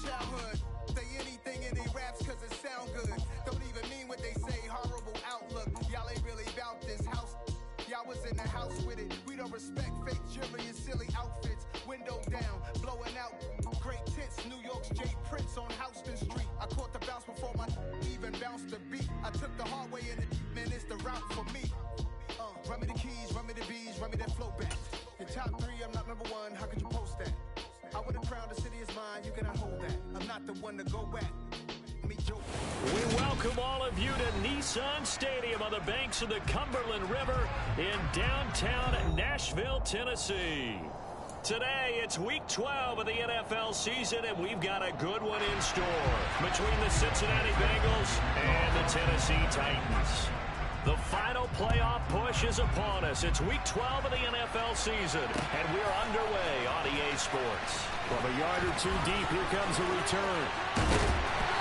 childhood. Say anything in they raps cause it sound good. Don't even mean what they say, horrible outlook. Y'all ain't really about this house. Y'all was in the house with it. We don't respect fake jewelry and silly outfits. Window down, blowing out great tits. New York's Jay Prince on Houston Street. I caught the bounce before my even bounced the beat. I took the hard way in it, man, it's the route for me. Run me the keys, run me the bees, run me that flow back. Your top 3, I'm not number 1, how could you post that? I would have crowned the city is mine, you cannot hold that. I'm not the one to go back. We welcome all of you to Nissan Stadium on the banks of the Cumberland River in downtown Nashville, Tennessee. Today, it's Week 12 of the NFL season, and we've got a good one in store between the Cincinnati Bengals and the Tennessee Titans. The final playoff push is upon us. It's Week 12 of the NFL season, and we're underway on EA Sports. From a yard or two deep, here comes a return.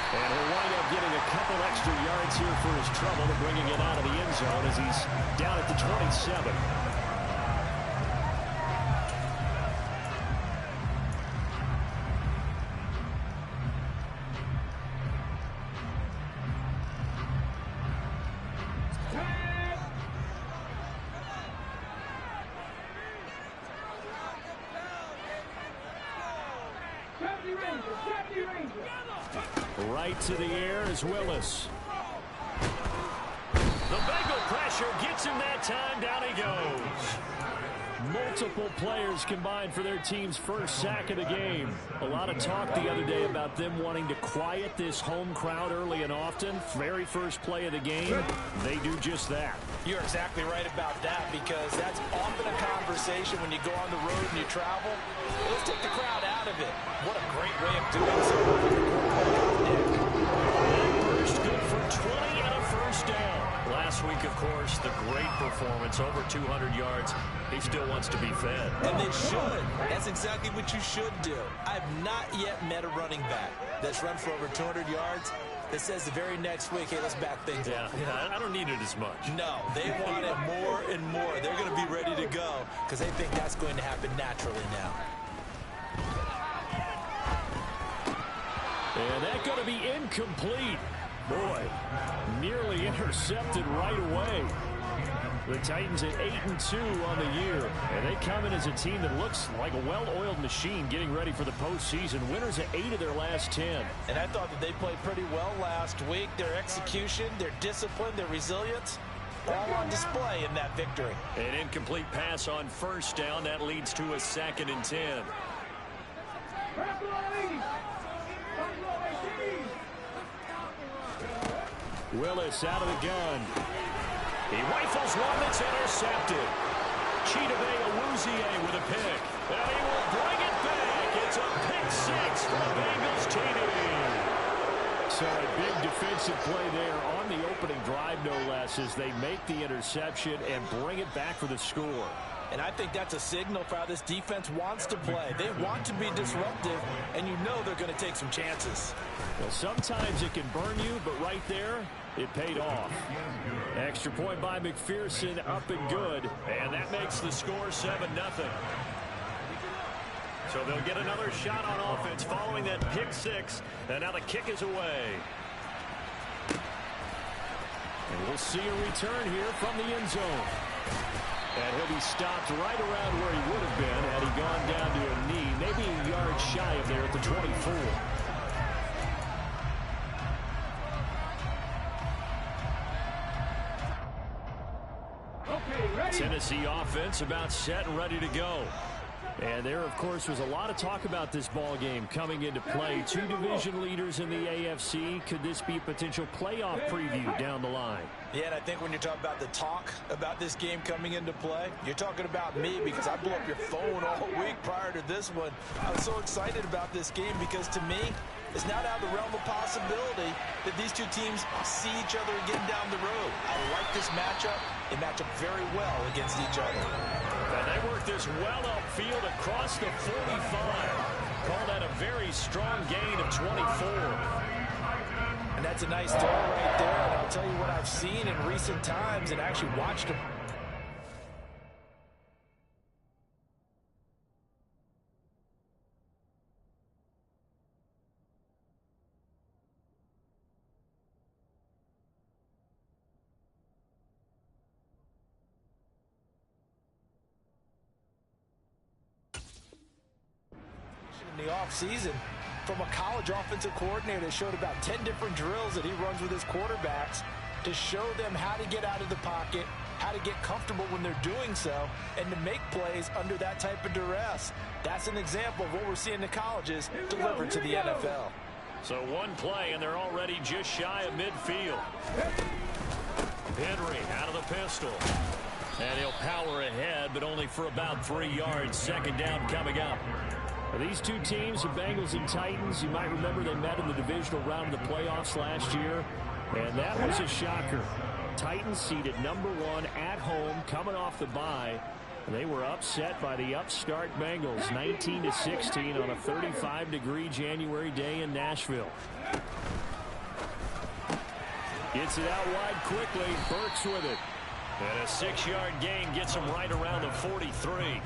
And he'll wind up getting a couple extra yards here for his trouble and bringing it out of the end zone as he's down at the 27. Right to the air is Willis. The Bengal pressure gets him that time. Down he goes. Multiple players combined for their team's first sack of the game. A lot of talk the other day about them wanting to quiet this home crowd early and often. Very first play of the game, they do just that. You're exactly right about that, because that's often a conversation when you go on the road and you travel. Let's take the crowd out of it. What a great way of doing so. First good for 20 and a first down. Last week, of course, the great performance, over 200 yards. He still wants to be fed. And they should. That's exactly what you should do. I've not yet met a running back that's run for over 200 yards that says the very next week, hey, let's back things up. Yeah, I don't need it as much. No, they want it more and more. They're going to be ready to go because they think that's going to happen naturally now. And that's going to be incomplete. Boy, nearly intercepted right away. The Titans at 8-2 on the year, and they come in as a team that looks like a well-oiled machine getting ready for the postseason. Winners at 8 of their last 10. And I thought that they played pretty well last week. Their execution, their discipline, their resilience, all on display in that victory. An incomplete pass on first down. That leads to a 2nd and 10. Willis out of the gun. He rifles one that's intercepted. Chidobe Awuzie with a pick. And he will bring it back. It's a pick 6 for the Bengals TD. So a big defensive play there on the opening drive, no less, as they make the interception and bring it back for the score. And I think that's a signal for how this defense wants to play. They want to be disruptive, and you know they're going to take some chances. Well, sometimes it can burn you, but right there, it paid off. Extra point by McPherson, up and good. And that makes the score 7-0. So they'll get another shot on offense following that pick 6. And now the kick is away. And we'll see a return here from the end zone. And he'll be stopped right around where he would have been had he gone down to a knee, maybe a yard shy of there at the 24. Tennessee offense about set and ready to go. And there, of course, was a lot of talk about this ball game coming into play. Two division leaders in the AFC. Could this be a potential playoff preview down the line? Yeah, and I think when you're talking about the talk about this game coming into play, you're talking about me, because I blew up your phone all week prior to this one. I was so excited about this game because, to me, it's not out of the realm of possibility that these two teams see each other again down the road. I like this matchup. They match up very well against each other. And they work this well upfield across the 45. Call that a very strong gain of 24. And that's a nice throw right there. And I'll tell you what I've seen in recent times and actually watched him. in the offseason from a college offensive coordinator that showed about 10 different drills that he runs with his quarterbacks to show them how to get out of the pocket, how to get comfortable when they're doing so, and to make plays under that type of duress. That's an example of what we're seeing in colleges delivered to the NFL. So one play, and they're already just shy of midfield. Henry out of the pistol. And he'll power ahead, but only for about 3 yards. Second down coming up. These two teams, the Bengals and Titans, you might remember they met in the divisional round of the playoffs last year, and that was a shocker. Titans seeded #1 at home, coming off the bye. They were upset by the upstart Bengals, 19-16 on a 35-degree January day in Nashville. Gets it out wide quickly. Burks with it. And a 6-yard gain gets him right around the 43.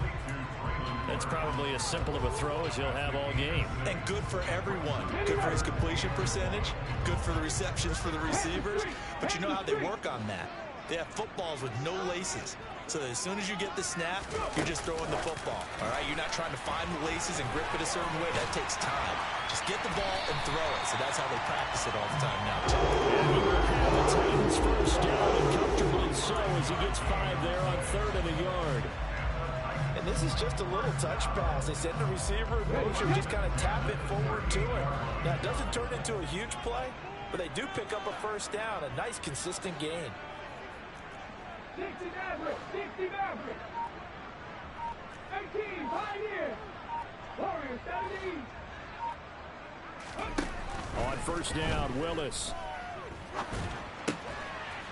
That's probably as simple of a throw as he'll have all game. And good for everyone. Good for his completion percentage. Good for the receptions for the receivers. But you know how they work on that. They have footballs with no laces. So as soon as you get the snap, you're just throwing the football. All right, you're not trying to find the laces and grip it a certain way. That takes time. Just get the ball and throw it. So that's how they practice it all the time now, too. And he will have the Titans first down, and comfortably so as he gets 5 there on 3rd and a yard. And this is just a little touch pass. They send the receiver in motion, just kind of tap it forward to him. Now, it doesn't turn into a huge play, but they do pick up a first down. A nice, consistent gain. 60 Maverick, 60 Maverick. 18, Pioneer. Warriors, 70. On first down, Willis.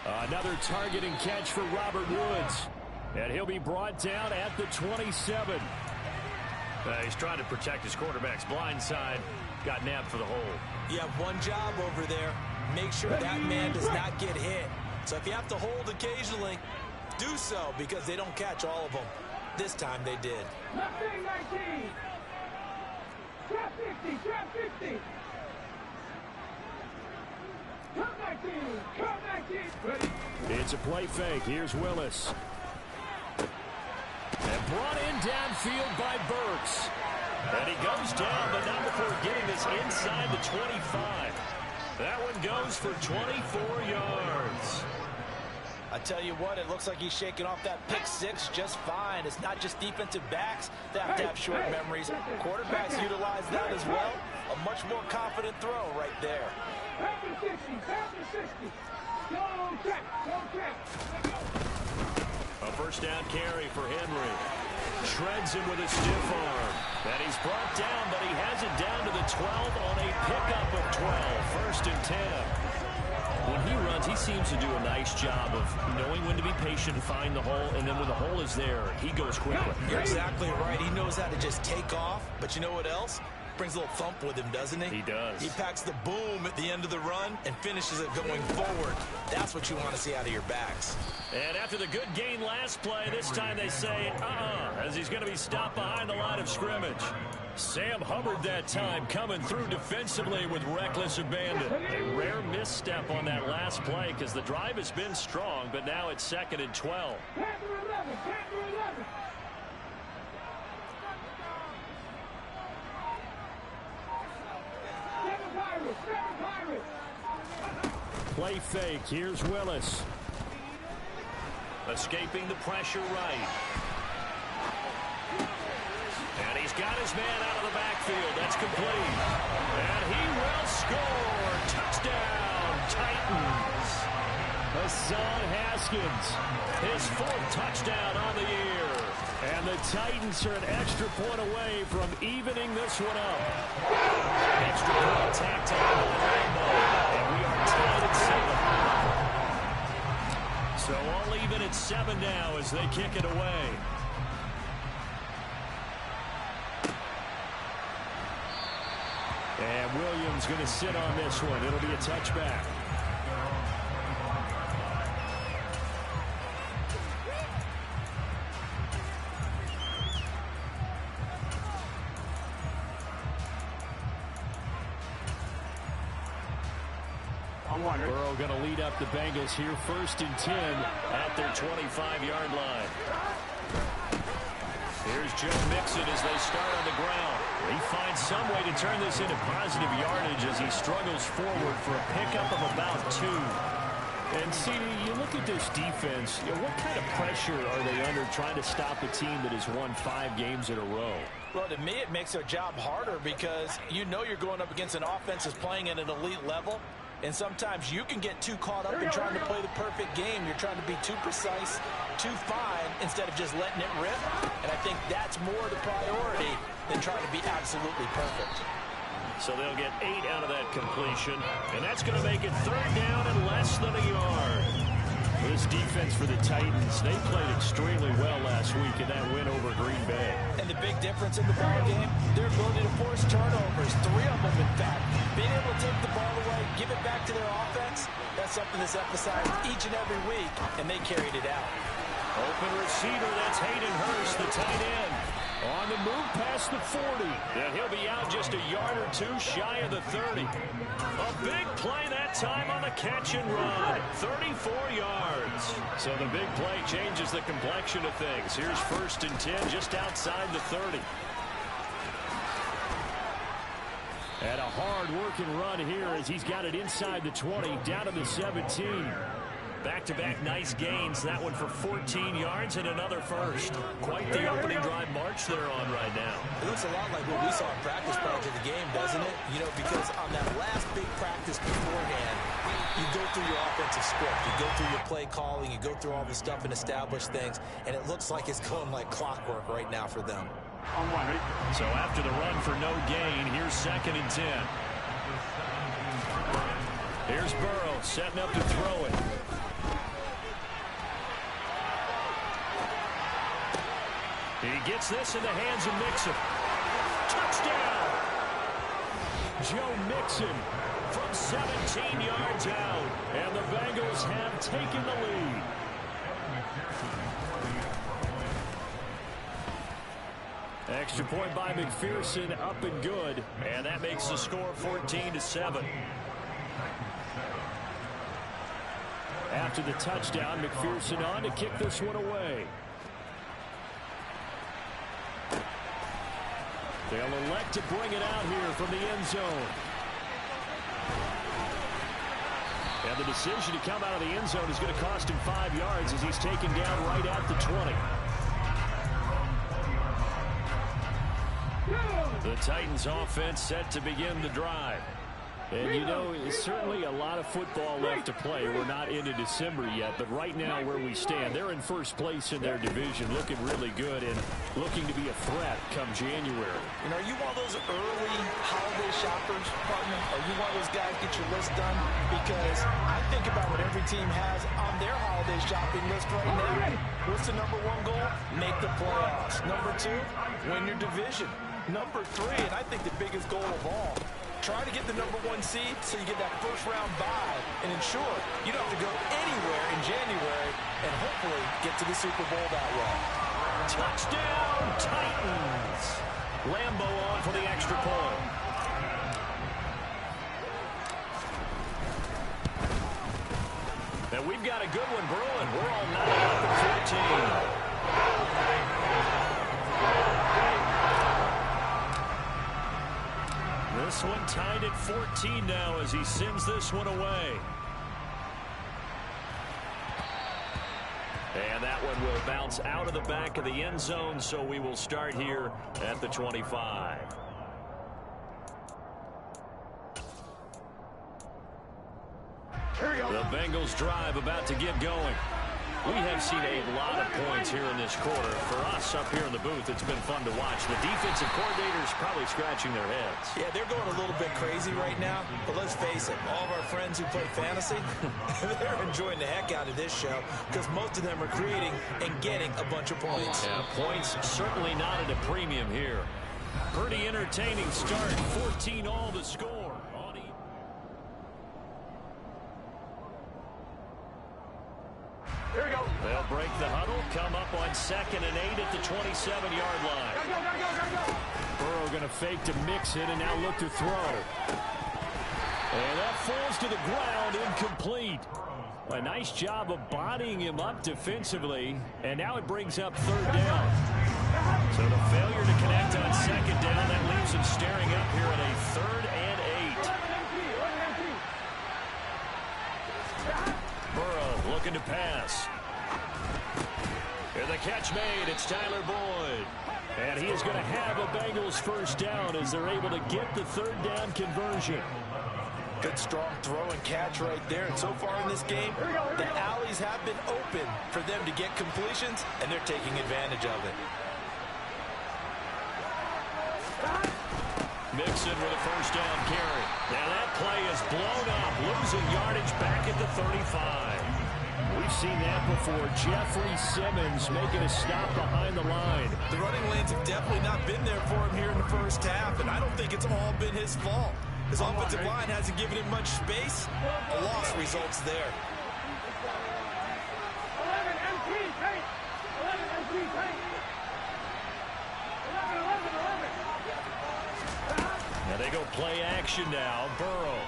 Another target and catch for Robert Woods. And he'll be brought down at the 27. He's trying to protect his quarterback's blind side. Got nabbed for the hole. You have one job over there. Make sure that man does not get hit. So if you have to hold occasionally, do so, because they don't catch all of them. This time they did. Left wing 19. Trap 50, trap 50. Come 19, come 19. Ready. It's a play fake. Here's Willis. And brought in downfield by Burks. And he goes down, but not before getting this inside the 25. That one goes for 24 yards. I tell you what, it looks like he's shaking off that pick six just fine. It's not just defensive backs that have to have short memories. Quarterbacks utilize that as well. A much more confident throw right there. After 60, after 60. Don't check, don't check. A first down carry for Henry. Shreds him with a stiff arm. And he's brought down, but he has it down to the 12 on a pickup of 12. First and 10. When he runs, he seems to do a nice job of knowing when to be patient and find the hole, and then when the hole is there, he goes quickly. You're exactly right. He knows how to just take off, but you know what else? Brings a little thump with him, doesn't he? He does. He packs the boom at the end of the run and finishes it going forward. That's what you want to see out of your backs. And after the good gain last play, this time they say, as he's going to be stopped behind the line of scrimmage. Sam Hubbard that time coming through defensively with reckless abandon. A rare misstep on that last play because the drive has been strong, but now it's 2nd and 12. Panther 11, Panther 11. Seven Pirates, Seven Pirates. Play fake. Here's Willis. Escaping the pressure right. And he's got his man out of the backfield. That's complete. And he will score. Touchdown, Titans. Hassan Haskins. His 4th touchdown on the year. And the Titans are an extra point away from evening this one up. Extra point tacked on by Rambo. And we are tied at 7. So all even at 7 now as they kick it away. And Williams going to sit on this one. It'll be a touchback. Burrow going to lead up the Bengals here, 1st and 10 at their 25-yard line. Here's Joe Mixon as they start on the ground. He finds some way to turn this into positive yardage as he struggles forward for a pickup of about 2. And see, you look at this defense, what kind of pressure are they under trying to stop a team that has won 5 games in a row? Well, to me, it makes their job harder because you know you're going up against an offense that's playing at an elite level. And sometimes you can get too caught up in trying to play the perfect game. You're trying to be too precise, too fine, instead of just letting it rip. And I think that's more the priority than trying to be absolutely perfect. So they'll get 8 out of that completion, and that's going to make it 3rd down and less than a yard. This defense for the Titans, they played extremely well last week in that win over Green Bay. And the big difference in the ball game, their ability to force turnovers, 3 of them in fact. Being able to take the ball away, give it back to their offense, that's something that's emphasized each and every week, and they carried it out. Open receiver, that's Hayden Hurst, the tight end. On the move past the 40. And he'll be out just a yard or 2 shy of the 30. A big play that time on the catch and run. 34 yards. So the big play changes the complexion of things. Here's 1st and 10 just outside the 30. And a hard-working run here as he's got it inside the 20, down to the 17. Back-to-back nice gains. That one for 14 yards and another first. Quite the opening drive march they're on right now. It looks a lot like what we saw in practice prior to the game, doesn't it? You know, because on that last big practice beforehand, you go through your offensive script. You go through your play calling. You go through all the stuff and establish things. And it looks like it's going like clockwork right now for them. So after the run for no gain, here's 2nd and 10. Here's Burrow setting up to throw it. He gets this in the hands of Mixon. Touchdown! Joe Mixon From 17 yards out. And the Bengals have taken the lead. Extra point by McPherson, up and good. And that makes the score 14-7. After the touchdown, McPherson on to kick this one away. They'll elect to bring it out here from the end zone. And the decision to come out of the end zone is going to cost him 5 yards as he's taken down right at the 20. The Titans offense set to begin the drive. And you know, certainly a lot of football left to play. We're not into December yet, but right now where we stand, they're in first place in their division, looking really good and looking to be a threat come January. And are you one of those early holiday shoppers, partner? Are you one of those guys get your list done? Because I think about what every team has on their holiday shopping list right now. What's the #1 goal? Make the playoffs. #2, win your division. #3, and I think the biggest goal of all, try to get the #1 seed so you get that first-round bye and ensure you don't have to go anywhere in January and hopefully get to the Super Bowl that way. Touchdown, Titans. Lambeau on for the extra point. And we've got a good one brewing. We're all 9 up at 14. This one tied at 14 now as he sends this one away. And that one will bounce out of the back of the end zone, so we will start here at the 25. The Bengals drive about to get going. We have seen a lot of points here in this quarter. For us up here in the booth, it's been fun to watch. The defensive coordinators probably scratching their heads. Yeah, they're going a little bit crazy right now. But let's face it, all of our friends who play fantasy, they're enjoying the heck out of this show because most of them are creating and getting a bunch of points. Yeah, points certainly not at a premium here. Pretty entertaining start. 14 all the score. Here we go. They'll break the huddle, come up on 2nd and 8 at the 27-yard line. Go. Burrow going to fake to Mixon and now look to throw. And that falls to the ground, incomplete. A nice job of bodying him up defensively, and now it brings up 3rd down. So the failure to connect on second down, that leaves him staring up here at a 3rd and 8. Burrow looking to pass. And the catch made. It's Tyler Boyd. And he is going to have a Bengals first down as they're able to get the 3rd down conversion. Good strong throw and catch right there. And so far in this game, the alleys have been open for them to get completions, and they're taking advantage of it. Mixon with a first down carry. Now that play is blown up, losing yardage back at the 35. We've seen that before. Jeffrey Simmons making a stop behind the line. The running lanes have definitely not been there for him here in the first half, and I don't think it's all been his fault. His offensive line hasn't given him much space. A loss results there. 11 MP, take. 11 MP, take. 11. Now they go play action now. Burrow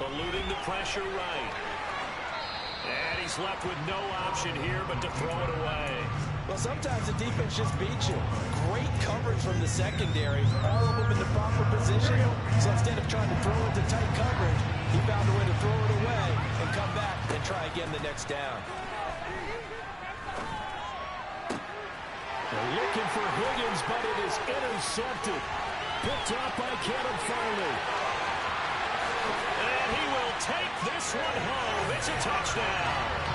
eluding the pressure right. And he's left with no option here but to throw it away. Well, sometimes the defense just beats you. Great coverage from the secondary. All of them in the proper position. So instead of trying to throw into tight coverage, he found a way to throw it away and come back and try again the next down. They're looking for Higgins, but it is intercepted. Picked up by Caleb Farley. And he will take this one home. It's a touchdown.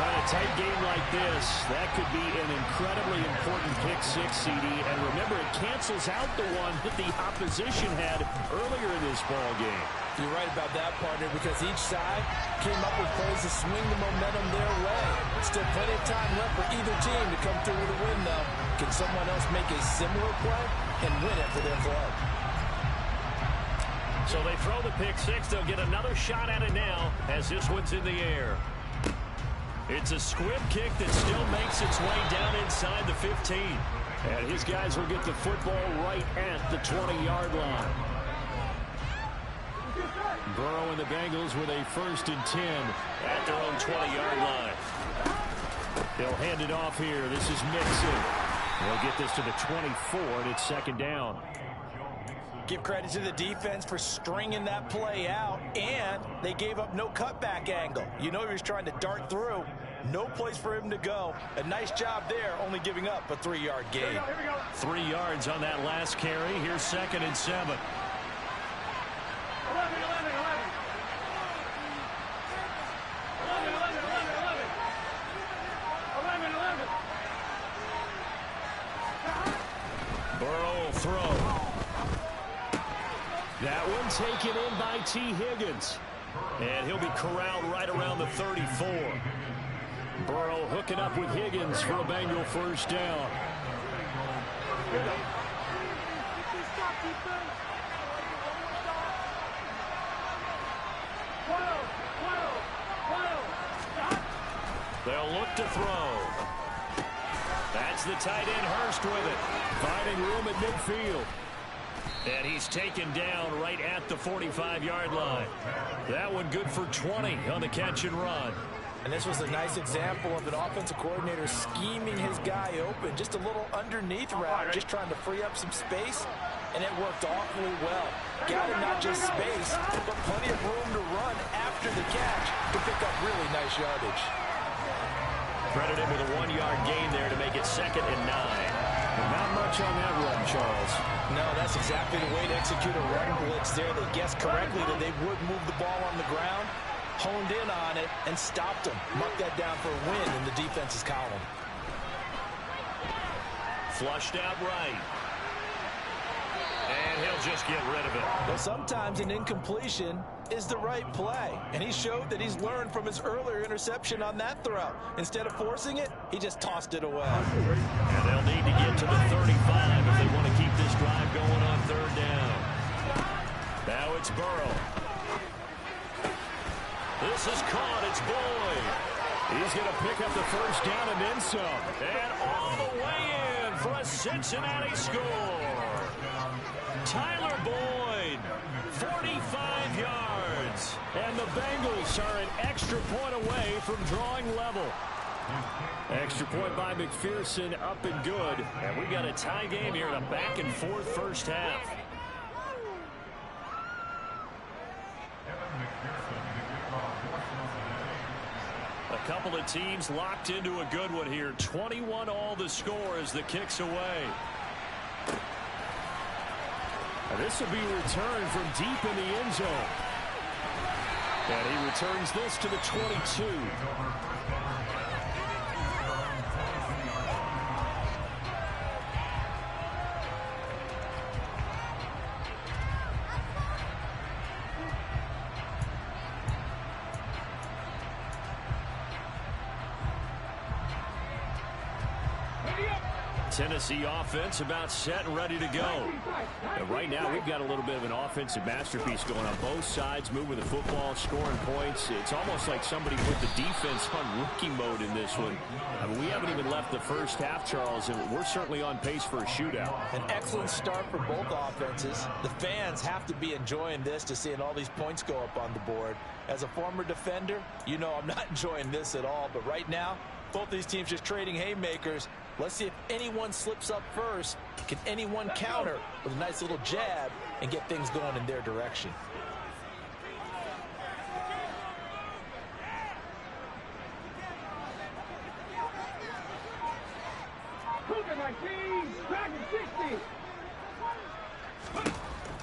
In a tight game like this, that could be an incredibly important pick six, CD. And remember, it cancels out the one that the opposition had earlier in this ball game. You're right about that, partner, because each side came up with plays to swing the momentum their way. Still plenty of time left for either team to come through with a win, though. Can someone else make a similar play and win it for their club? So they throw the pick six. They'll get another shot at it now as this one's in the air. It's a squib kick that still makes its way down inside the 15. And his guys will get the football right at the 20-yard line. Burrow and the Bengals with a 1st and 10 at their own 20-yard line. They'll hand it off here. This is Mixon. They'll get this to the 24, and it's 2nd down. Give credit to the defense for stringing that play out, and they gave up no cutback angle. You know he was trying to dart through. No place for him to go. A nice job there, only giving up a 3-yard gain. Here we go. 3 yards on that last carry. Here's 2nd and 7. 11, 11, 11. 11, 11, 11, 11. 11, 11. Burrow will throw. That one taken in by T. Higgins. And he'll be corralled right around the 34. Burrow hooking up with Higgins for a Bengal first down. They'll look to throw. That's the tight end Hurst with it. Finding room at midfield. And he's taken down right at the 45-yard line. That one good for 20 on the catch and run. And this was a nice example of an offensive coordinator scheming his guy open. Just a little underneath route, just trying to free up some space. And it worked awfully well. Got him not just space, but plenty of room to run after the catch to pick up really nice yardage. Credit him with a 1-yard gain there to make it 2nd and 9. Not much on that run, Charles. No, that's exactly the way to execute a run blitz there. They guessed correctly that they would move the ball on the ground, honed in on it, and stopped them. Marked that down for a win in the defense's column. Flushed out right. And he'll just get rid of it. Well, sometimes an incompletion is the right play. And he showed that he's learned from his earlier interception on that throw. Instead of forcing it, he just tossed it away. And they'll need to get to the 35 if they want to keep this drive going on 3rd down. Now it's Burrow. This is caught. It's Boyd. He's going to pick up the first down and then some. And all the way in for a Cincinnati score. Tyler Boyd, 45 yards. And the Bengals are an extra point away from drawing level. Extra point by McPherson, up and good. And we got a tie game here in a back-and-forth first half. A couple of teams locked into a good one here. 21 all the score as the kick's away. And this will be returned from deep in the end zone. And he returns this to the 22. Tennessee offense about set and ready to go. And right now we've got a little bit of an offensive masterpiece going on both sides, moving the football, scoring points. It's almost like somebody put the defense on rookie mode in this one. I mean, we haven't even left the first half, Charles, and we're certainly on pace for a shootout. An excellent start for both offenses. The fans have to be enjoying this, to seeing all these points go up on the board. As a former defender, you know I'm not enjoying this at all, but right now both these teams just trading haymakers. Let's see if anyone slips up first. Can anyone counter with a nice little jab and get things going in their direction?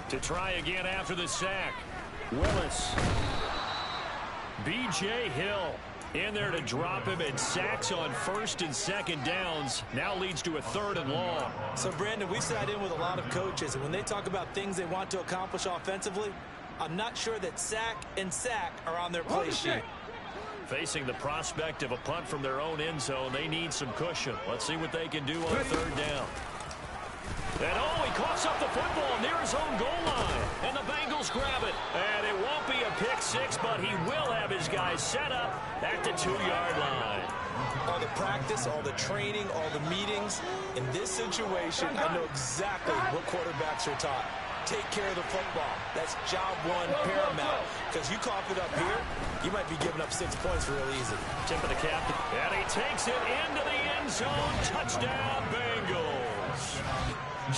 To try again after the sack. Willis. B.J. Hill in there to drop him, and sacks on first and second downs now leads to a 3rd and long. So, Brandon, we sat in with a lot of coaches, and when they talk about things they want to accomplish offensively, I'm not sure that sack and sack are on their play sheet. Facing the prospect of a punt from their own end zone, they need some cushion. Let's see what they can do on 3rd down. And oh, he coughs up the football near his own goal line. And the Bengals grab it. And it won't be a pick six, but he will have his guys set up at the 2-yard line. All the practice, all the training, all the meetings. In this situation, I know exactly what quarterbacks are taught. Take care of the football. That's job one, paramount. Because you cough it up here, you might be giving up 6 points real easy. Tip of the cap. And he takes it into the end zone. Touchdown, Bengals.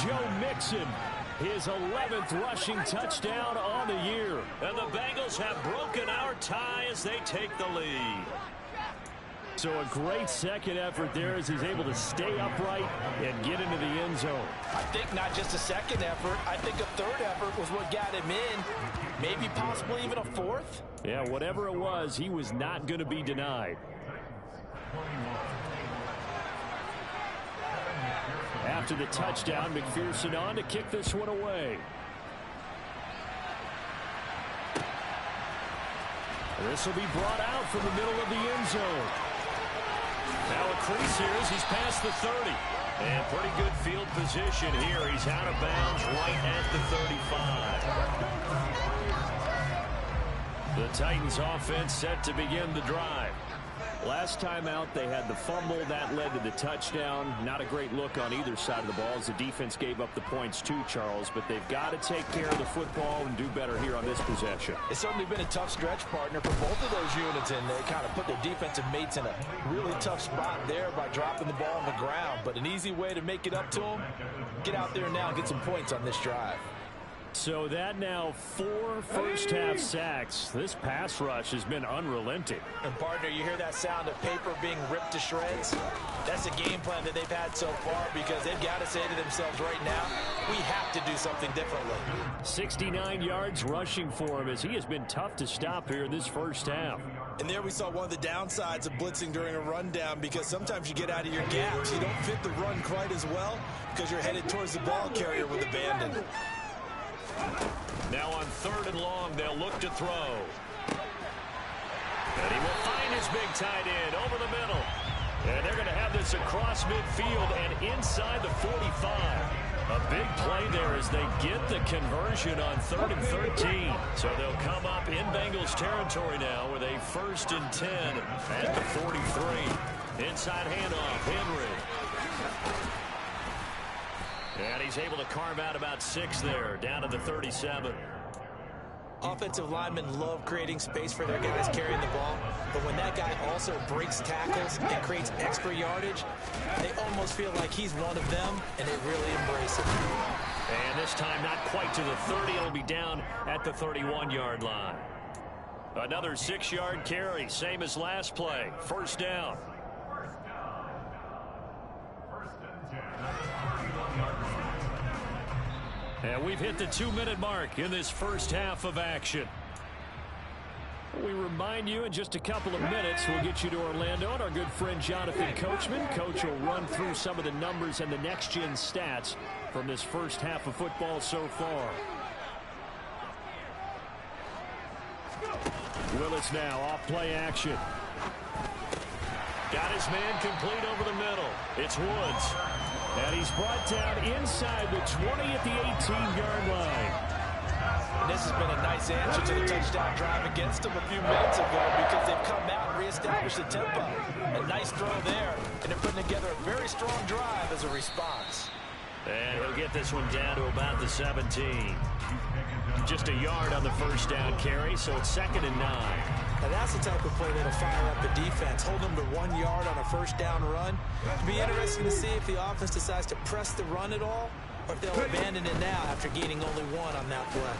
Joe Mixon, his 11th rushing touchdown on the year. And the Bengals have broken our tie as they take the lead. So a great second effort there as he's able to stay upright and get into the end zone. I think not just a second effort. I think a third effort was what got him in. Maybe possibly even a fourth. Yeah, whatever it was, he was not going to be denied. After the touchdown, McPherson on to kick this one away. This will be brought out from the middle of the end zone. Now a crease here as he's past the 30. And pretty good field position here. He's out of bounds right at the 35. The Titans offense set to begin the drive. Last time out, they had the fumble. That led to the touchdown. Not a great look on either side of the ball as the defense gave up the points too, Charles. But they've got to take care of the football and do better here on this possession. It's certainly been a tough stretch, partner, for both of those units, and they kind of put their defensive mates in a really tough spot there by dropping the ball on the ground. But an easy way to make it up to them, get out there now and get some points on this drive. So that now 4 first-half sacks. This pass rush has been unrelenting. And, partner, you hear that sound of paper being ripped to shreds? That's a game plan that they've had so far because they've got to say to themselves right now, we have to do something differently. 69 yards rushing for him as he has been tough to stop here in this first half. And there we saw one of the downsides of blitzing during a rundown because sometimes you get out of your gaps. You don't fit the run quite as well because you're headed towards the ball carrier with abandon. Now on 3rd and long, they'll look to throw. And he will find his big tight end over the middle. And they're going to have this across midfield and inside the 45. A big play there as they get the conversion on 3rd and 13. So they'll come up in Bengals territory now with a 1st and 10 at the 43. Inside handoff, Henry. And he's able to carve out about 6 there, down to the 37. Offensive linemen love creating space for their guys carrying the ball, but when that guy also breaks tackles and creates extra yardage, they almost feel like he's one of them, and they really embrace it. And this time not quite to the 30. It'll be down at the 31-yard line. Another 6-yard carry, same as last play. First down. And we've hit the 2-minute mark in this first half of action. We remind you in just a couple of minutes we'll get you to Orlando and our good friend Jonathan Coachman. Coach will run through some of the numbers and the next-gen stats from this first half of football so far. Willis now off play action. Got his man complete over the middle. It's Woods. And he's brought down inside the 20 at the 18-yard line. And this has been a nice answer to the touchdown drive against them a few minutes ago because they've come out and reestablished the tempo. A nice throw there, and they're putting together a very strong drive as a response. And he'll get this one down to about the 17. Just a yard on the first down carry, so it's 2nd and 9. Now that's the type of play that'll fire up the defense. Hold them to 1 yard on a first down run. It'll be interesting to see if the offense decides to press the run at all, or if they'll abandon it now after gaining only 1 on that play.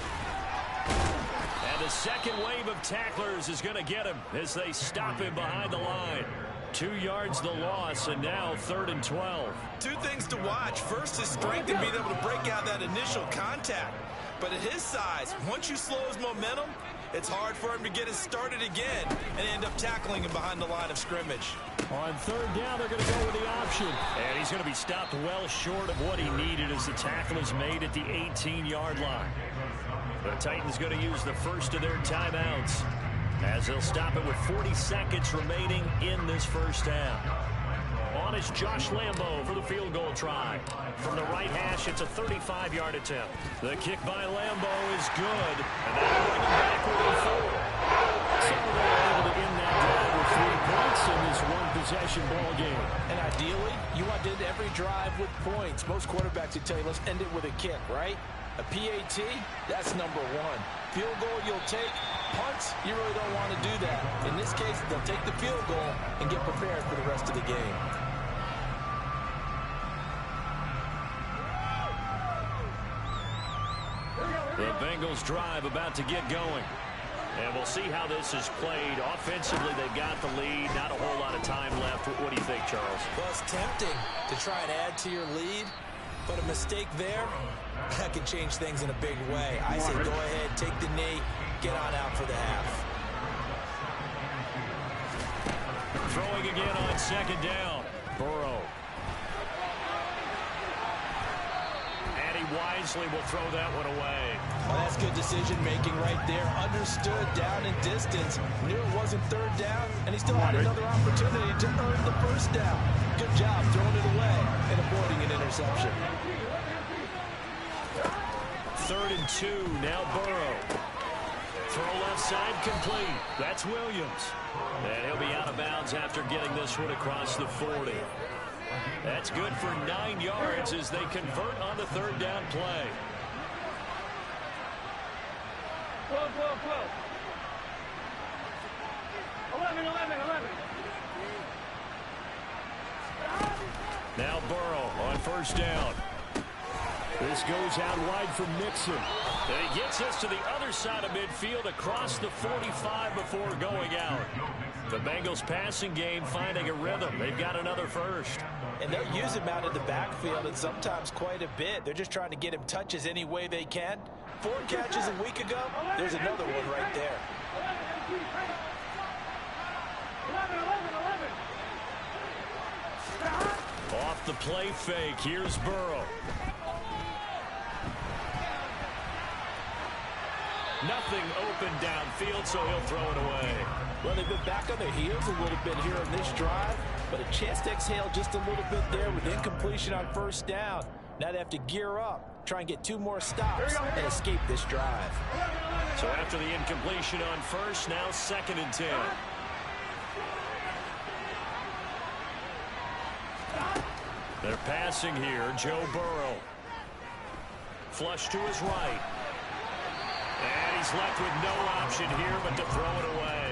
And the second wave of tacklers is going to get him as they stop him behind the line. 2 yards the loss, and now 3rd and 12. Two things to watch. First, his strength and being able to break out that initial contact. But at his size, once you slow his momentum, it's hard for him to get it started again and end up tackling him behind the line of scrimmage. On 3rd down, they're going to go with the option. And he's going to be stopped well short of what he needed as the tackle is made at the 18-yard line. The Titans going to use the first of their timeouts as they'll stop it with 40 seconds remaining in this first half. On is Josh Lambo for the field goal try. From the right hash, it's a 35-yard attempt. The kick by Lambo is good, and that'll bring him back within 4. So they're able to end that drive with 3 points in this one-possession ball game. And ideally, you want to end every drive with points. Most quarterbacks would tell you, let's end it with a kick, right? A PAT, that's number 1. Field goal you'll take. Punts, you really don't want to do that. In this case, they'll take the field goal and get prepared for the rest of the game. The Bengals drive about to get going. And we'll see how this is played. Offensively, they've got the lead. Not a whole lot of time left. What do you think, Charles? Well, it's tempting to try and add to your lead, but a mistake there, that can change things in a big way. I say go ahead, take the knee, get on out for the half. Throwing again on 2nd down. Burrow. And he wisely will throw that one away. Well, that's good decision-making right there. Understood down and distance. Knew it wasn't 3rd down, and he still had another opportunity to earn the first down. Good job throwing it away and avoiding an interception. 3rd and 2, now Burrow. Throw left side complete. That's Williams. And he'll be out of bounds after getting this one across the 40. That's good for 9 yards as they convert on the 3rd down play. 12, 12, 12. 11, 11, 11. Now Burrow on 1st down. This goes out wide from Mixon. And he gets us to the other side of midfield across the 45 before going out. The Bengals passing game finding a rhythm. They've got another first. And they'll use him out of the backfield and sometimes quite a bit. They're just trying to get him touches any way they can. 4 catches a week ago. There's another one right there. 11, 11, 11. Off the play fake. Here's Burrow. Nothing open downfield, so he'll throw it away. Well, they've been back on their heels a little bit here on this drive, but a chance to exhale just a little bit there with incompletion on 1st down. Now they have to gear up, try and get 2 more stops, and escape this drive. So after the incompletion on 1st, now 2nd and 10. They're passing here. Joe Burrow. Flush to his right. And he's left with no option here but to throw it away.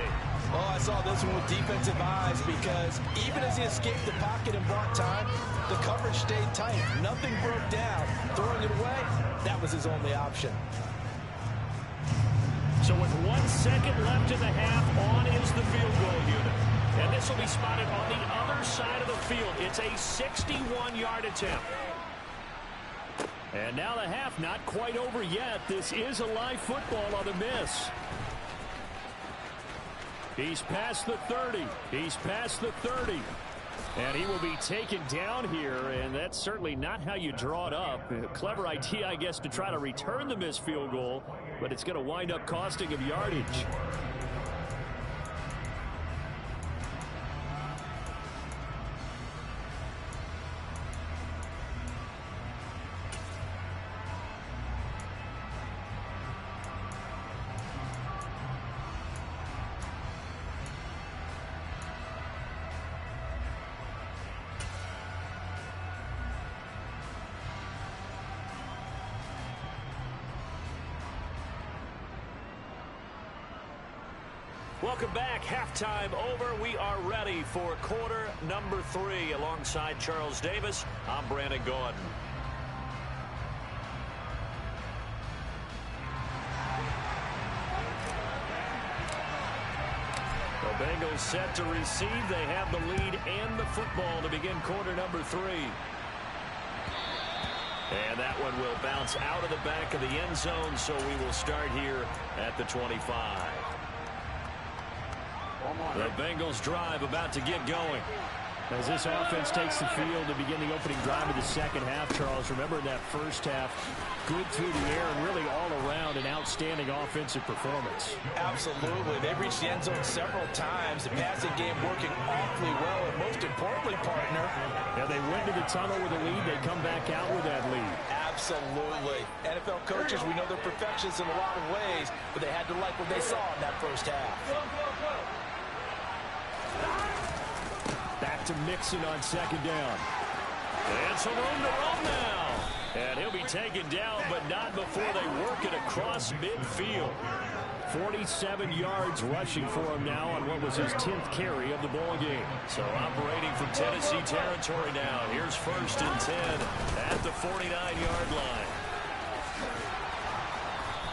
Oh, I saw this one with defensive eyes because even as he escaped the pocket and bought time, the coverage stayed tight. Nothing broke down. Throwing it away, that was his only option. So with 1 second left in the half, on is the field goal unit. And this will be spotted on the other side of the field. It's a 61-yard attempt. And now the half not quite over yet. This is a live football on the miss. He's past the 30. He's past the 30. And he will be taken down here, and that's certainly not how you draw it up. A clever idea, I guess, to try to return the missed field goal, but it's going to wind up costing him yardage. Welcome back. Halftime over. We are ready for quarter number 3. Alongside Charles Davis, I'm Brandon Gordon. The Bengals set to receive. They have the lead and the football to begin quarter number 3. And that one will bounce out of the back of the end zone, so we will start here at the 25. The Bengals drive about to get going. As this offense takes the field to begin the opening drive of the second half, Charles, remember that first half, good through the air and really all around an outstanding offensive performance. Absolutely. They reached the end zone several times. The passing game working awfully well, and most importantly, partner. Yeah, they went to the tunnel with a lead. They come back out with that lead. Absolutely. NFL coaches, we know they're perfectionists in a lot of ways, but they had to like what they saw in that first half. Back to Mixon on second down. And some room to run now. And he'll be taken down, but not before they work it across midfield. 47 yards rushing for him now on what was his 10th carry of the ball game. So operating from Tennessee territory now. Here's 1st and 10 at the 49-yard line.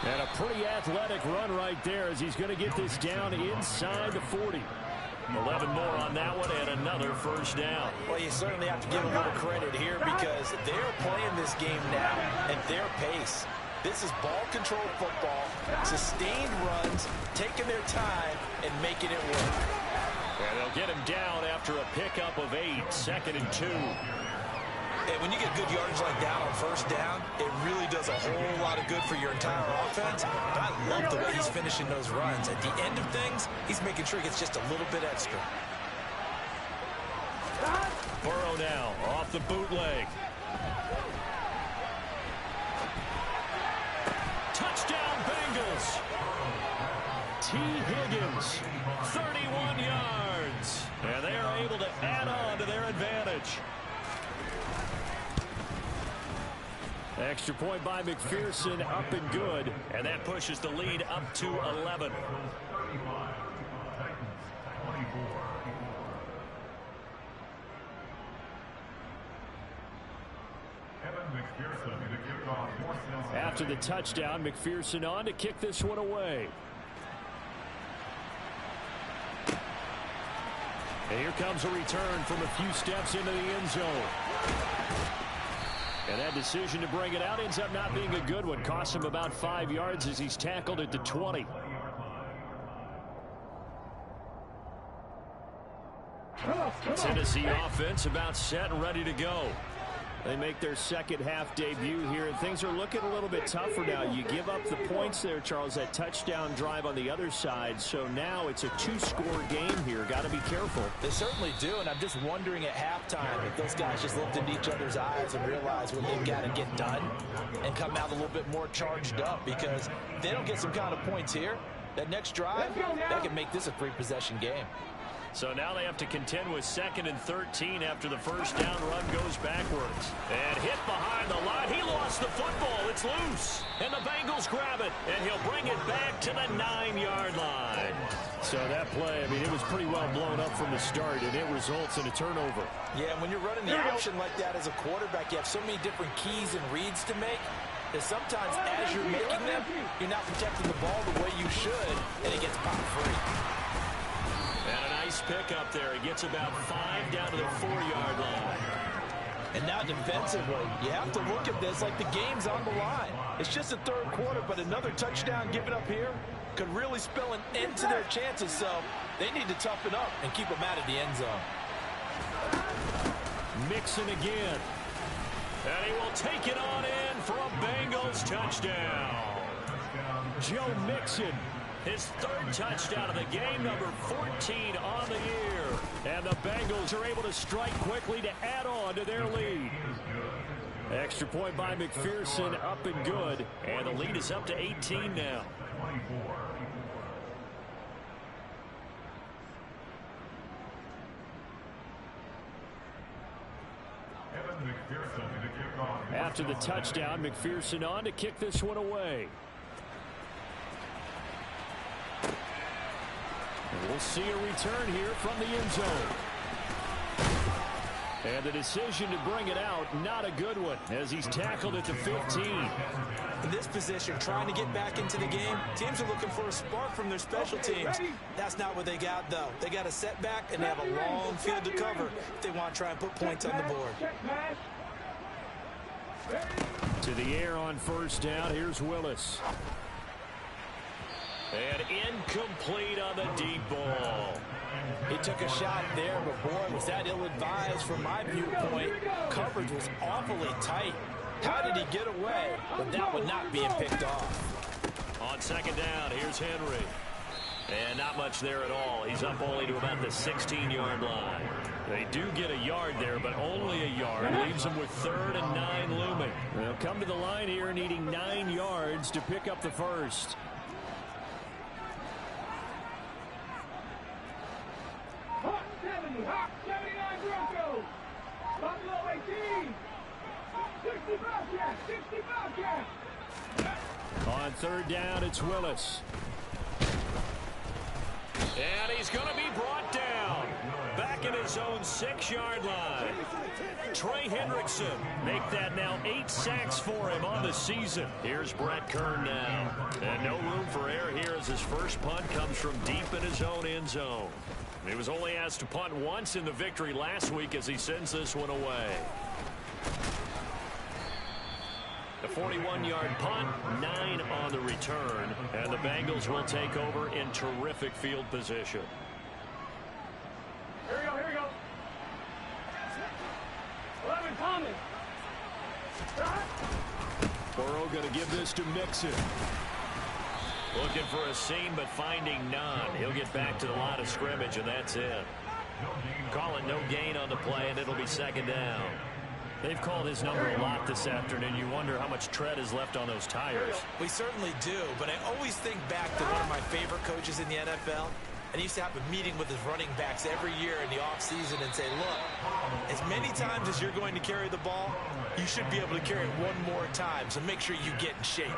And a pretty athletic run right there as he's going to get this down inside the 40. 11 more on that one and another first down. Well, you certainly have to give a little credit here because they're playing this game now at their pace. This is ball control football, sustained runs, taking their time and making it work. And they'll get him down after a pickup of 8, 2nd and 2. And when you get good yardage like that on first down, it really does a whole lot of good for your entire offense. But I love the way he's finishing those runs. At the end of things, he's making sure he gets just a little bit extra. Burrow now off the bootleg. Touchdown Bengals. T. Higgins, 31 yards. And they are able to add on to their advantage. Extra point by McPherson, up and good. And that pushes the lead up to 11. After the touchdown, McPherson on to kick this one away. And here comes a return from a few steps into the end zone. And that decision to bring it out ends up not being a good one. Costs him about 5 yards as he's tackled at the 20. Tennessee offense about set and ready to go. They make their second half debut here, and things are looking a little bit tougher now. You give up the points there, Charles, that touchdown drive on the other side. So now it's a 2-score game here. Got to be careful. They certainly do, and I'm just wondering at halftime if those guys just looked into each other's eyes and realized what they've got to get done and come out a little bit more charged up, because if they don't get some kind of points here, that next drive, that can make this a 3-possession game. So now they have to contend with 2nd and 13 after the first down run goes backwards. And hit behind the line. He lost the football. It's loose. And the Bengals grab it. And he'll bring it back to the 9-yard line. So that play, I mean, it was pretty well blown up from the start, and it results in a turnover. Yeah, when you're running the option like that as a quarterback, you have so many different keys and reads to make that sometimes as you're making them, you're not protecting the ball the way you should, and it gets popped free. And a nice pick up there. He gets about 5 down to the 4-yard line. And now defensively, you have to look at this like the game's on the line. It's just the third quarter, but another touchdown given up here could really spell an end to their chances. So they need to toughen up and keep them out of the end zone. Mixon again. And he will take it on in for a Bengals touchdown. Joe Mixon. His 3rd touchdown of the game, number 14 on the year. And the Bengals are able to strike quickly to add on to their lead. Extra point by McPherson, up and good. And the lead is up to 18 now. After the touchdown, McPherson on to kick this one away. We'll see a return here from the end zone. And the decision to bring it out, not a good one, as he's tackled at the 15. In this position, trying to get back into the game, teams are looking for a spark from their special teams. That's not what they got, though. They got a setback, and they have a long field to cover if they want to try and put points on the board. To the air on first down. Here's Willis. And incomplete on the deep ball. He took a shot there, but boy, was that ill-advised from my viewpoint. Coverage was awfully tight. How did he get away with that one not being picked off? On second down, here's Henry. And not much there at all. He's up only to about the 16-yard line. They do get a yard there, but only a yard. Leaves them with 3rd and 9 looming. They'll come to the line here needing 9 yards to pick up the first. Hot 70, hot 79 Broncos. Buffalo 18. 65 cat, 65 cat. On third down, it's Willis. And he's going to be brought down. Back in his own 6-yard line. Trey Hendrickson make that now 8 sacks for him on the season. Here's Brett Kern now. And no room for error here as his first punt comes from deep in his own end zone. He was only asked to punt once in the victory last week as he sends this one away. The 41-yard punt, 9 on the return, and the Bengals will take over in terrific field position. Here we go, here we go. 11 Thomas. Burrow going to give this to Mixon. Looking for a seam, but finding none. He'll get back to the line of scrimmage, and that's it. Calling no gain on the play, and it'll be second down. They've called his number a lot this afternoon. You wonder how much tread is left on those tires. We certainly do, but I always think back to one of my favorite coaches in the NFL. And he used to have a meeting with his running backs every year in the offseason and say, look, as many times as you're going to carry the ball, you should be able to carry it one more time, so make sure you get in shape.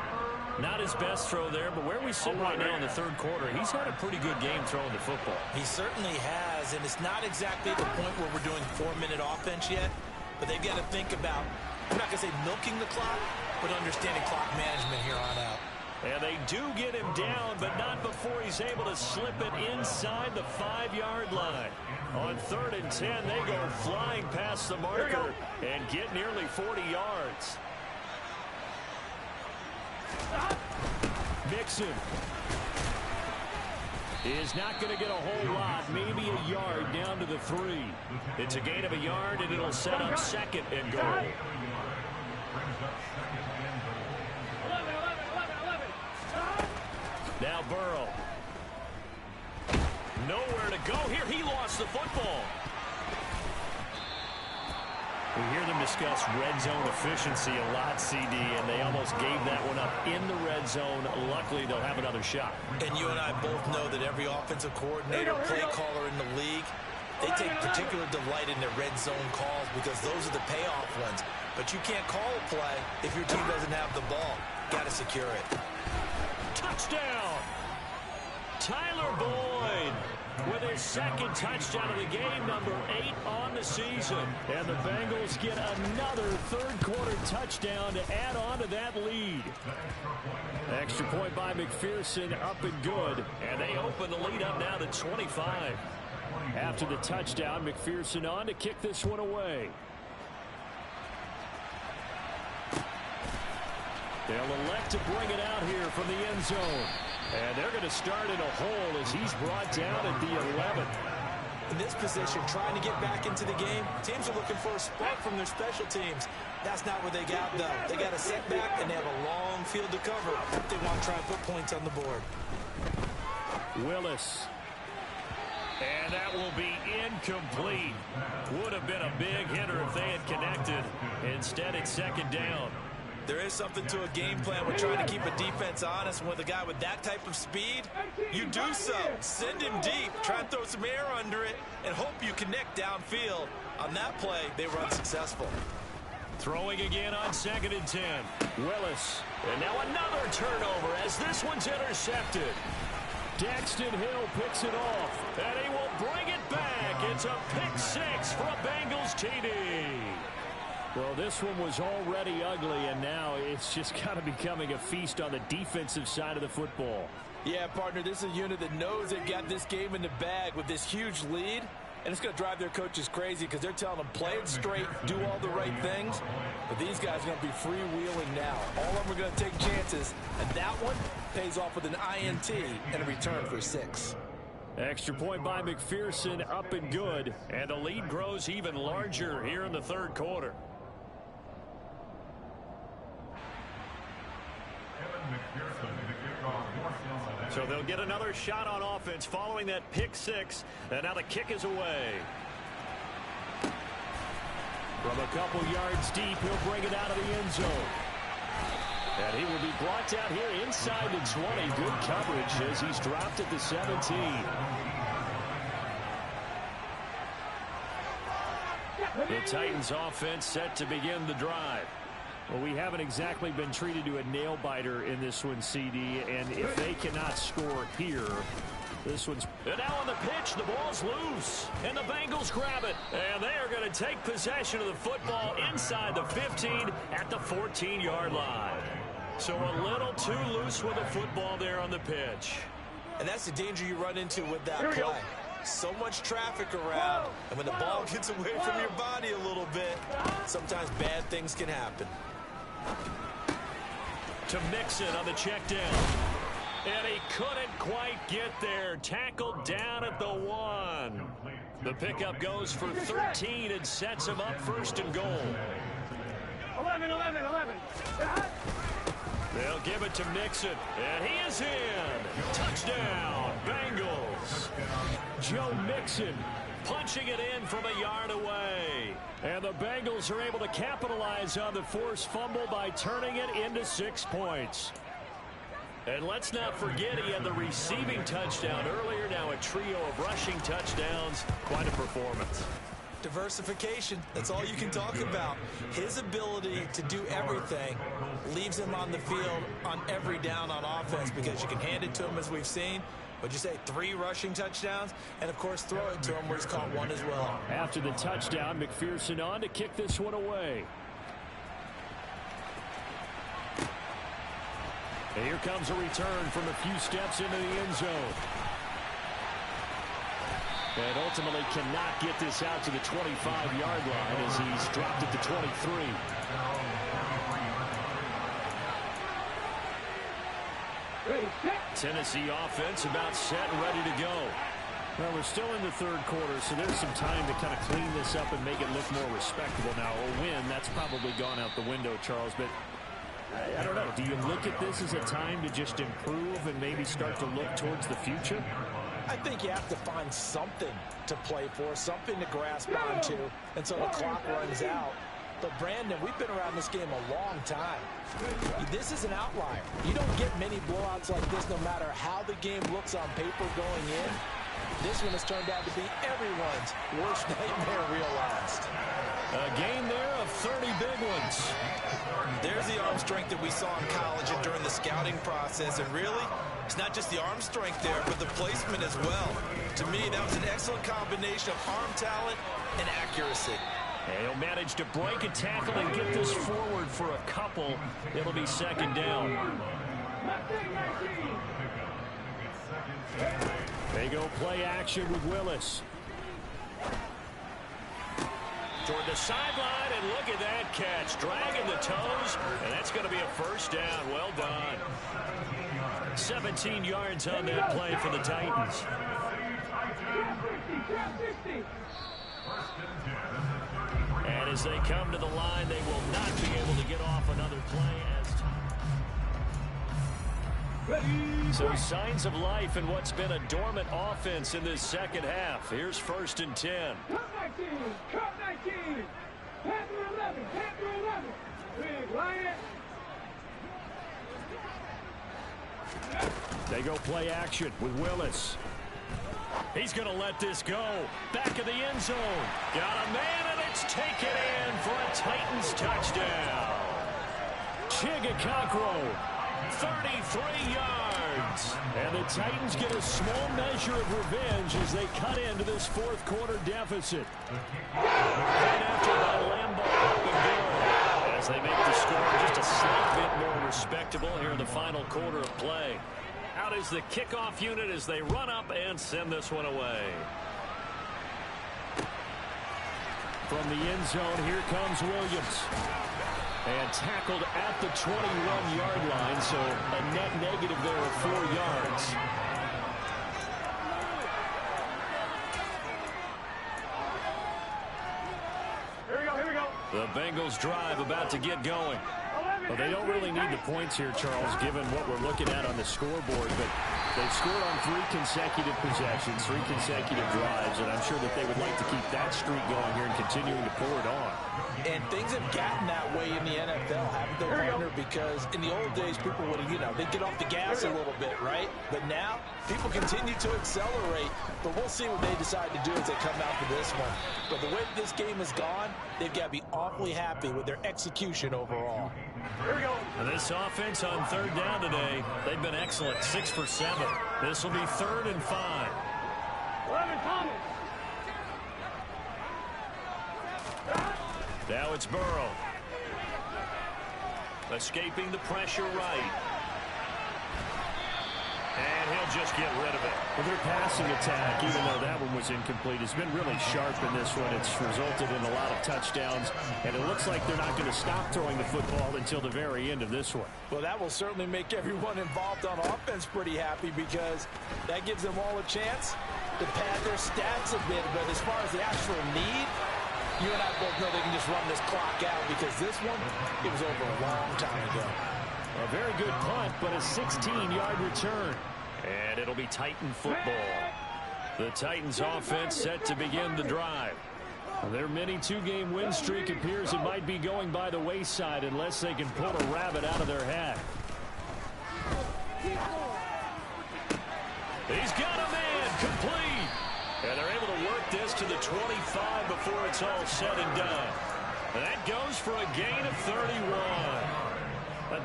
Not his best throw there, but where we sit right now in the third quarter, he's had a pretty good game throwing the football. He certainly has, and it's not exactly the point where we're doing 4-minute offense yet, but they've got to think about, I'm not going to say milking the clock, but understanding clock management here on out. And they do get him down, but not before he's able to slip it inside the 5-yard line. On 3rd and 10, they go flying past the marker and get nearly 40 yards. Mixon is not going to get a whole lot, maybe a yard down to the 3. It's a gain of a yard, and it'll set up 2nd and goal. 11. Now Burrow. Nowhere to go here. He lost the football. We hear them discuss red zone efficiency a lot, CD, and they almost gave that one up in the red zone. Luckily, they'll have another shot. And you and I both know that every offensive coordinator, play caller in the league, they take particular delight in their red zone calls because those are the payoff ones. But you can't call a play if your team doesn't have the ball. Got to secure it. Touchdown! Tyler Boyd with his second touchdown of the game, number 8 on the season. And the Bengals get another third-quarter touchdown to add on to that lead. Extra point by McPherson, up and good. And they open the lead up now to 25. After the touchdown, McPherson on to kick this one away. They'll elect to bring it out here from the end zone. And they're going to start in a hole as he's brought down at the 11. In this position, trying to get back into the game, teams are looking for a spark from their special teams. That's not what they got, though. They got a setback, and they have a long field to cover if they want to try and put points on the board. Willis. And that will be incomplete. Would have been a big hitter if they had connected. Instead, it's second down. There is something to a game plan with trying to keep a defense honest. And with a guy with that type of speed, you do so. Send him deep, try and throw some air under it, and hope you connect downfield. On that play, they were unsuccessful. Throwing again on 2nd and 10. Willis. And now another turnover as this one's intercepted. Daxton Hill picks it off, and he will bring it back. It's a pick 6 for a Bengals TD. Well, this one was already ugly, and now it's just kind of becoming a feast on the defensive side of the football. Yeah, partner, this is a unit that knows they've got this game in the bag with this huge lead, and it's going to drive their coaches crazy because they're telling them play it straight, do all the right things, but these guys are going to be freewheeling now. All of them are going to take chances, and that one pays off with an INT and a return for 6. Extra point by McPherson, up and good, and the lead grows even larger here in the third quarter. So they'll get another shot on offense following that pick 6, and now the kick is away. From a couple yards deep, he'll bring it out of the end zone. And he will be brought down here inside the 20. Good coverage as he's dropped at the 17. The Titans offense set to begin the drive. Well, we haven't exactly been treated to a nail-biter in this one, CD, and if they cannot score here, this one's... And now on the pitch, the ball's loose, and the Bengals grab it, and they are going to take possession of the football inside the 15 at the 14-yard line. So a little too loose with the football there on the pitch. And that's the danger you run into with that play. So much traffic around, and when the ball gets away from your body a little bit, sometimes bad things can happen. To Mixon on the check down. And he couldn't quite get there. Tackled down at the 1. The pickup goes for 13 and sets him up 1st and goal. 11. They'll give it to Mixon, and he is in. Touchdown, Bengals. Joe Mixon punching it in from a yard away. And the Bengals are able to capitalize on the forced fumble by turning it into 6 points. And let's not forget he had the receiving touchdown earlier. Now a trio of rushing touchdowns. Quite a performance. Diversification, that's all you can talk about. His ability to do everything leaves him on the field on every down on offense because you can hand it to him as we've seen. What'd you say, 3 rushing touchdowns? And, of course, throw it to him where he's caught 1 as well. After the touchdown, McPherson on to kick this one away. And here comes a return from a few steps into the end zone. And ultimately cannot get this out to the 25-yard line as he's dropped at the 23. Tennessee offense about set and ready to go. Well, we're still in the third quarter, so there's some time to kind of clean this up and make it look more respectable now. A win, that's probably gone out the window, Charles, but I don't know. Do you look at this as a time to just improve and maybe start to look towards the future? I think you have to find something to play for, something to grasp onto until the clock runs out. But, Brandon, we've been around this game a long time. This is an outlier. You don't get many blowouts like this no matter how the game looks on paper going in. This one has turned out to be everyone's worst nightmare realized. A game there of 30 big ones. There's the arm strength that we saw in college and during the scouting process. And really, it's not just the arm strength there, but the placement as well. To me, that was an excellent combination of arm talent and accuracy. And he'll manage to break a tackle and get this forward for a couple. It'll be second down. They go play action with Willis. Toward the sideline, and look at that catch. Dragging the toes, and that's going to be a first down. Well done. 17 yards on that play for the Titans. And as they come to the line, they will not be able to get off another play. So signs of life in what's been a dormant offense in this second half. Here's 1st and 10. Cut 19, cut 19. Panther 11, Panther 11. Big Lion. They go play action with Willis. He's going to let this go. Back of the end zone. Got a man, and it's taken in for a Titans touchdown. Chigakakro, 33 yards. And the Titans get a small measure of revenge as they cut into this fourth quarter deficit. Right after by Lambeau up and good. As they make the score just a slight bit more respectable here in the final quarter of play. Out is the kickoff unit as they run up and send this one away. From the end zone, here comes Williams. And tackled at the 21-yard line, so a net negative there of 4 yards. Here we go. The Bengals drive about to get going. Well, they don't really need the points here, Charles, given what we're looking at on the scoreboard, but they've scored on 3 consecutive possessions, 3 consecutive drives, and I'm sure that they would like to keep that streak going here and continuing to pour it on. And things have gotten that way in the NFL, haven't they, Warner? Because in the old days, people would, they'd get off the gas a little bit, right? But now, people continue to accelerate. But we'll see what they decide to do as they come out for this one. But the way this game has gone, they've got to be awfully happy with their execution overall. Here we go. And this offense on 3rd down today, they've been excellent, 6 for 7. This will be 3rd and 5. 11 Thomas. Now it's Burrow. Escaping the pressure right. And he'll just get rid of it. Well, their passing attack, even though that one was incomplete, has been really sharp in this one. It's resulted in a lot of touchdowns, and it looks like they're not going to stop throwing the football until the very end of this one. Well, that will certainly make everyone involved on offense pretty happy because that gives them all a chance to pad their stats a bit. But as far as the actual need, you and I both know they can just run this clock out because this one, it was over a long time ago. A very good punt, but a 16-yard return. And it'll be Titan football. The Titans offense set to begin the drive. Their mini 2-game win streak appears it might be going by the wayside unless they can pull a rabbit out of their hat. He's got a man complete. And they're able to work this to the 25 before it's all said and done. And that goes for a gain of 31.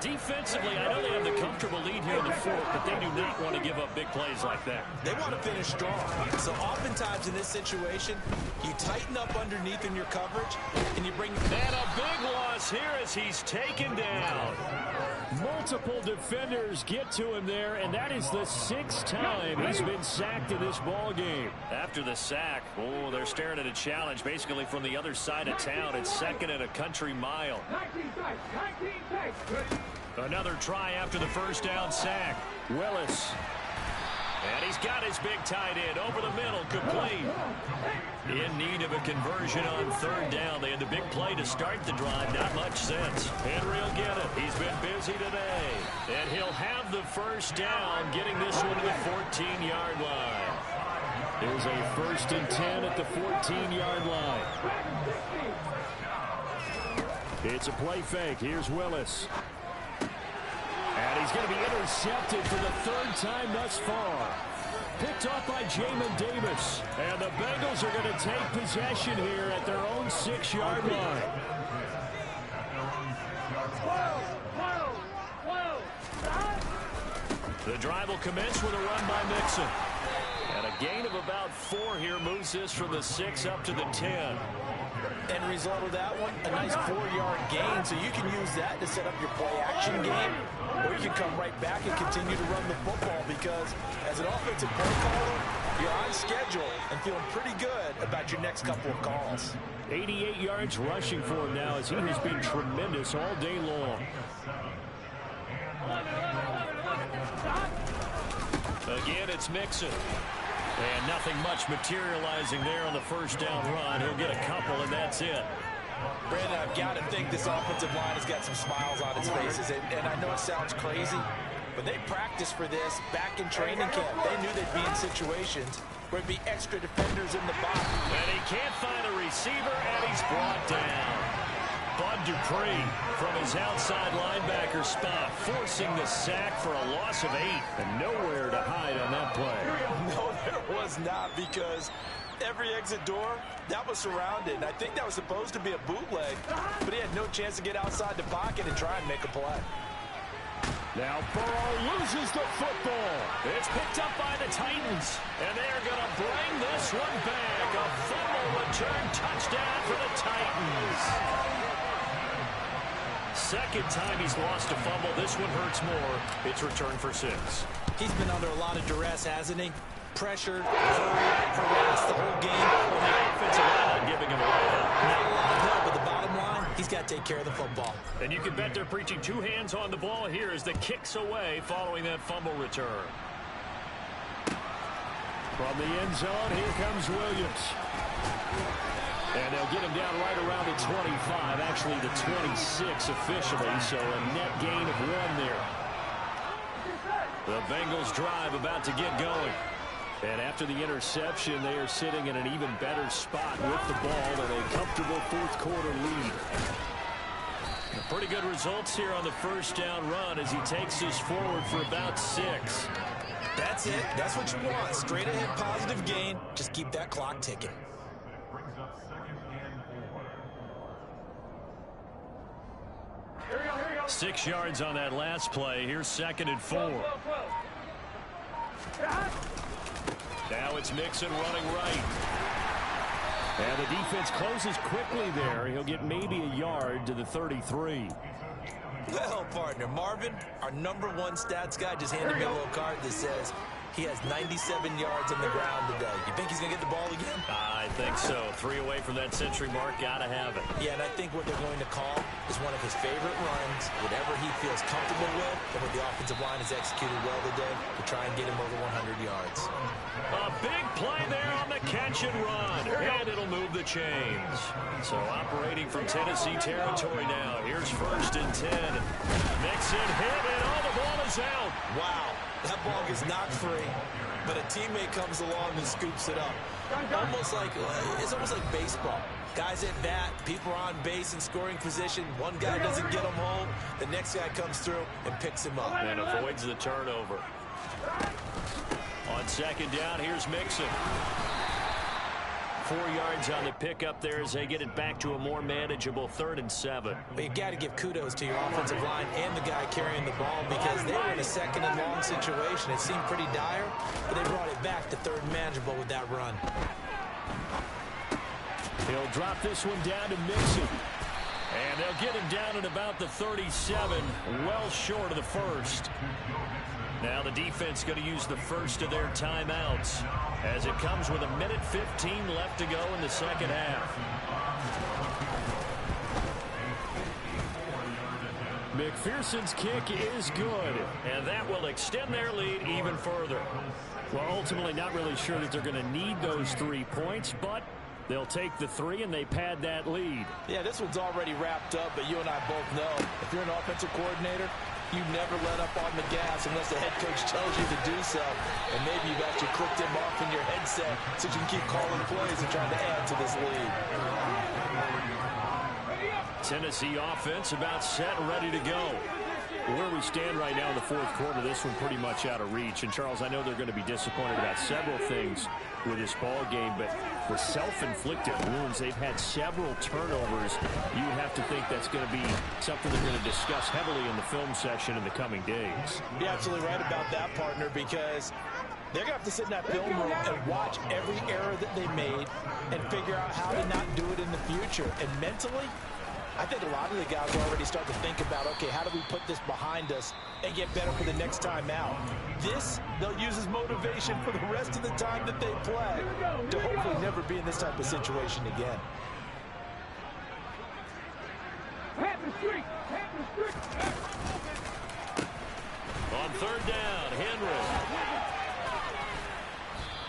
Defensively, I know they have the comfortable lead here in the 4th, but they do not want to give up big plays like that. They want to finish strong. So oftentimes in this situation, you tighten up underneath in your coverage, and you bring... And a big loss here as he's taken down. Multiple defenders get to him there, and that is the 6th time he's been sacked in this ball game. After the sack, they're staring at a challenge basically from the other side of town. It's 2nd and a country mile. 19 tights. Another try after the first down sack. Willis. And he's got his big tight end over the middle, complete. In need of a conversion on 3rd down. They had the big play to start the drive. Not much sense. Henry will get it. He's been busy today. And he'll have the first down, getting this one to the 14-yard line. There's a 1st and 10 at the 14-yard line. It's a play fake. Here's Willis. And he's going to be intercepted for the third time thus far. Picked off by Jamin Davis. And the Bengals are going to take possession here at their own 6-yard line. The drive will commence with a run by Mixon. And a gain of about 4 here moves this from the 6 up to the 10. End result of that one, a nice 4-yard gain, so you can use that to set up your play-action game, or you can come right back and continue to run the football because as an offensive play caller, you're on schedule and feeling pretty good about your next couple of calls. 88 yards rushing for him now as he has been tremendous all day long. Again, it's Mixon. And nothing much materializing there on the first down run. He'll get a couple, and that's it. Brandon, I've got to think this offensive line has got some smiles on its faces. And I know it sounds crazy, but they practiced for this back in training camp. They knew they'd be in situations where there'd be extra defenders in the box. And he can't find a receiver, and he's brought down. Bud Dupree from his outside linebacker spot, forcing the sack for a loss of 8. And nowhere to hide on that play. No, there was not, because every exit door, that was surrounded. And I think that was supposed to be a bootleg, but he had no chance to get outside the pocket and try and make a play. Now Burrow loses the football. It's picked up by the Titans, and they're going to bring this one back. A fumble return touchdown for the Titans. Second time he's lost a fumble. This one hurts more. It's returned for 6. He's been under a lot of duress, hasn't he? Pressured, harassed the whole game. Well, the offensive line giving him a layup. Not a lot of help, but the bottom line, he's got to take care of the football. And you can bet they're preaching 2 hands on the ball here as the kick's away following that fumble return. From the end zone, here comes Williams. And they'll get him down right around the 25, actually the 26 officially, so a net gain of 1 there. The Bengals drive about to get going. And after the interception, they are sitting in an even better spot with the ball and a comfortable fourth-quarter lead. Pretty good results here on the first down run as he takes this forward for about 6. That's it. That's what you want. Straight ahead positive gain. Just keep that clock ticking. 6 yards on that last play. Here's 2nd and 4. Now it's Mixon running right. And the defense closes quickly there. He'll get maybe a yard to the 33. Well, partner, Marvin, our #1 stats guy, just handed me a little card that says he has 97 yards on the ground today. You think he's going to get the ball again? I think so. 3 away from that century mark. Got to have it. Yeah, and I think what they're going to call is one of his favorite runs, whatever he feels comfortable with, and what the offensive line has executed well today to try and get him over 100 yards. A big play there on the catch and run, and it'll move the chains. So operating from Tennessee territory now. Here's 1st and 10. Mixon hit, and all the ball is out. Wow, that ball gets knocked free, but a teammate comes along and scoops it up. It's almost like baseball. Guys at bat, people are on base in scoring position. One guy doesn't get him home. The next guy comes through and picks him up. And avoids the turnover. On 2nd down, here's Mixon. 4 yards on the pickup there as they get it back to a more manageable 3rd and 7. But you got to give kudos to your offensive line and the guy carrying the ball because they were in a 2nd and long situation. It seemed pretty dire, but they brought it back to 3rd and manageable with that run. He'll drop this one down to Mixon. And they'll get him down at about the 37, well short of the 1st. Now the defense going to use the first of their timeouts as it comes with 1:15 left to go in the 2nd half. McPherson's kick is good. And that will extend their lead even further. Well, ultimately not really sure that they're going to need those 3 points, but they'll take the 3 and they pad that lead. Yeah, this one's already wrapped up, but you and I both know if you're an offensive coordinator, you never let up on the gas unless the head coach tells you to do so. And maybe you've actually clicked him off in your headset so you can keep calling plays and trying to add to this lead. Tennessee offense about set and ready to go. Where we stand right now in the fourth quarter, this one pretty much out of reach. And, Charles, I know they're going to be disappointed about several things with this ball game, but the self-inflicted wounds, they've had several turnovers. You have to think that's going to be something they're going to discuss heavily in the film session in the coming days. You're absolutely right about that, partner, because they're going to have to sit in that film room and watch every error that they made and figure out how to not do it in the future. And mentally, I think a lot of the guys are already starting to think about, okay, how do we put this behind us and get better for the next time out? This, they'll use as motivation for the rest of the time that they play to hopefully never be in this type of situation again. On third down, Henry.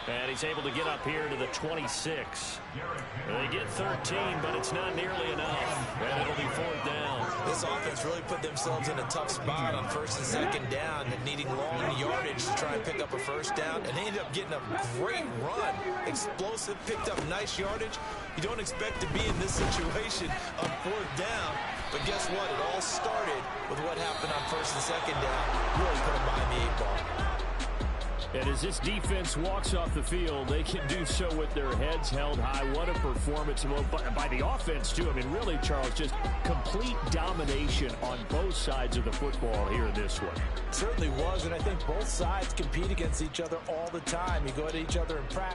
And he's able to get up here to the 26. They get 13, but it's not nearly enough. And it'll be fourth down. This offense really put themselves in a tough spot on first and second down and needing long yardage to try and pick up a first down. And they ended up getting a great run. Explosive, picked up nice yardage. You don't expect to be in this situation on fourth down. But guess what? It all started with what happened on first and second down. Really put them behind the 8-ball. And as this defense walks off the field, they can do so with their heads held high. What a performance by the offense, too. I mean, really, Charles, just complete domination on both sides of the football here in this one. Certainly was, and I think both sides compete against each other all the time. You go at each other in practice.